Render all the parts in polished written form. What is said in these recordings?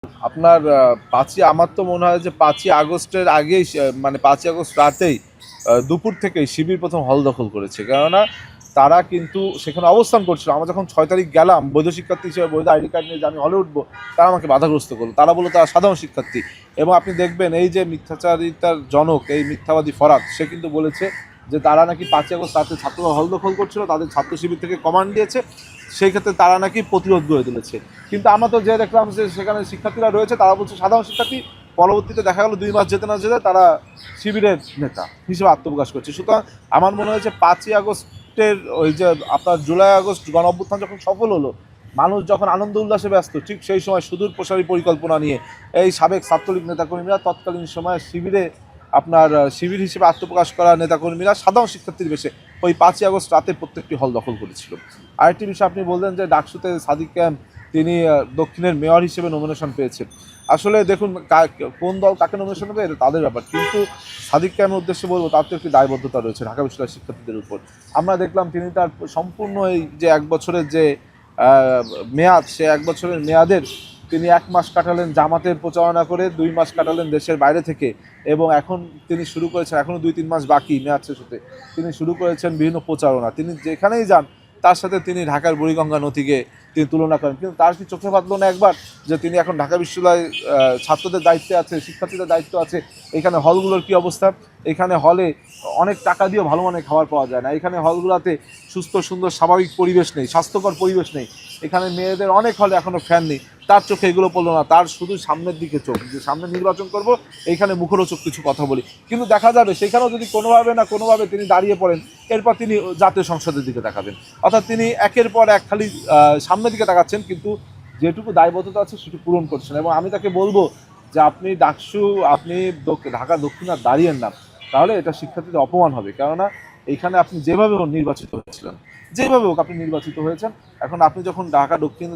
আপনার ৫ই আমার তো মনে হয় যে ৫ই আগস্টের আগেই মানে ৫ই আগস্ট রাতেই দুপুর থেকেই শিবির প্রথম হল দখল করেছে। কেননা তারা কিন্তু সেখানে অবস্থান করছিল। আমরা যখন ৬ তারিখ গেলাম বৈধ শিক্ষার্থী হিসেবে বৈধ আইডি কার্ড নিয়ে যে আমি হলে উঠবো, তারা আমাকে বাধাগ্রস্ত করলো। তারা বলল তারা সাধারণ শিক্ষার্থী। এবং আপনি দেখবেন এই যে মিথ্যাচারিতার জনক এই মিথ্যাবাদী ফরাদ, সে কিন্তু বলেছে যে তারা নাকি ৫ই আগস্ট রাতে ছাত্ররা হল দখল করছিল, তাদের ছাত্র শিবির থেকে কমান্ড দিয়েছে, সেই ক্ষেত্রে তারা নাকি প্রতিরোধ গড়ে তুলেছে। কিন্তু আমরা তো যে দেখলাম যে সেখানে শিক্ষার্থীরা রয়েছে, তারা বলছে সাধারণ শিক্ষার্থী। পরবর্তীতে দেখা গেল ২ মাস যেতে না যেতে তারা শিবিরের নেতা হিসেবে আত্মপ্রকাশ করছে। সুতরাং আমার মনে হয়েছে ৫ই আগস্টের ওই যে আপনার জুলাই আগস্ট গণ অভ্যুত্থান যখন সফল হলো, মানুষ যখন আনন্দ উল্লাসে ব্যস্ত, ঠিক সেই সময় সুদূর প্রসারী পরিকল্পনা নিয়ে এই সাবেক ছাত্রলীগ নেতাকর্মীরা তৎকালীন সময়ে শিবিরে আপনার শিবির হিসেবে আত্মপ্রকাশ করা নেতাকর্মীরা সাধারণ শিক্ষার্থীর বেশে ওই ৫ই আগস্ট রাতে প্রত্যেকটি হল দখল করেছিল। আরেকটি বিষয় আপনি বললেন যে ডাকসুতে সাদিক ক্যাম্প তিনি দক্ষিণের মেয়র হিসেবে নমিনেশন পেয়েছেন। আসলে দেখুন কোন দল কাকে নমিনেশন দেবে এটা তাদের ব্যাপার, কিন্তু সাদিক ক্যাম্পের উদ্দেশ্যে বলবো তার তো একটি দায়বদ্ধতা রয়েছে ঢাকা বিশ্ববিদ্যালয়ের শিক্ষার্থীদের উপর। আমরা দেখলাম তিনি তার সম্পূর্ণ এই যে ১ বছরের যে মেয়াদ, সে ১ বছরের মেয়াদের তিনি ১ মাস কাটালেন জামাতের প্রচারণা করে, ২ মাস কাটালেন দেশের বাইরে থেকে, এবং এখন তিনি শুরু করেছেন, এখনও ২-৩ মাস বাকি মেয়াদ শেষ হতে, তিনি শুরু করেছেন বিভিন্ন প্রচারণা। তিনি যেখানেই যান তার সাথে তিনি ঢাকার বুড়িগঙ্গা নদীকে তিনি তুলনা করেন। কিন্তু তার কি চোখে বাঁধলো না একবার যে তিনি এখন ঢাকা বিশ্ববিদ্যালয়ে ছাত্রদের দায়িত্বে আছে, শিক্ষার্থীদের দায়িত্ব আছে? এখানে হলগুলোর কি অবস্থা? এখানে হলে অনেক টাকা দিয়েও ভালো মানের খাবার পাওয়া যায় না। এখানে হলগুলোতে সুস্থ সুন্দর স্বাভাবিক পরিবেশ নেই, স্বাস্থ্যকর পরিবেশ নেই। এখানে মেয়েদের অনেক হলে এখনও ফ্যান নেই। তার চোখে এগুলো পড়লো না, তার শুধু সামনের দিকে চোখ, যে সামনে নির্বাচন করব, এইখানে মুখরোচক কিছু কথা বলি। কিন্তু দেখা যাবে সেখানেও যদি কোনোভাবে না কোনোভাবে তিনি দাঁড়িয়ে পড়েন, এরপর তিনি জাতীয় সংসদের দিকে তাকাবেন। অর্থাৎ তিনি একের পর এক খালি সামনের দিকে তাকাচ্ছেন, কিন্তু যেটুকু দায়বদ্ধতা আছে সেটুকু পূরণ করছেন। এবং আমি তাকে বলবো যে আপনি ডাকসু, আপনি ঢাকা দক্ষিণ আর দাঁড়িয়েন না, তাহলে এটা শিক্ষার্থীদের অপমান হবে। কেননা এইখানে আপনি যেভাবে হোক নির্বাচিত হয়েছিলেন, যেভাবে হোক আপনি নির্বাচিত হয়েছেন, এখন আপনি যখন ঢাকা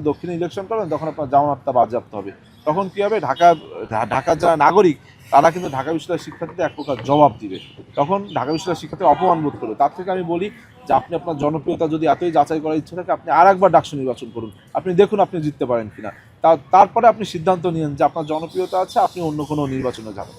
দক্ষিণে ইলেকশন করবেন, তখন আপনার জামানতটা বাজেয়াপ্ত হবে। তখন কী হবে, ঢাকার যারা নাগরিক তারা কিন্তু ঢাকা বিশ্ববিদ্যালয়ের শিক্ষার্থীদের এক প্রকার জবাব দিবে। তখন ঢাকা বিশ্ববিদ্যালয়ের শিক্ষার্থী অপমান বোধ করবে। তার থেকে আমি বলি যে আপনি আপনার জনপ্রিয়তা যদি এতই যাচাই করার ইচ্ছা থাকে, আপনি আর একবার ডাকসু নির্বাচন করুন, আপনি দেখুন আপনি জিততে পারেন কিনা। তারপরে আপনি সিদ্ধান্ত নিন যে আপনার জনপ্রিয়তা আছে, আপনি অন্য কোনো নির্বাচনে যাবেন।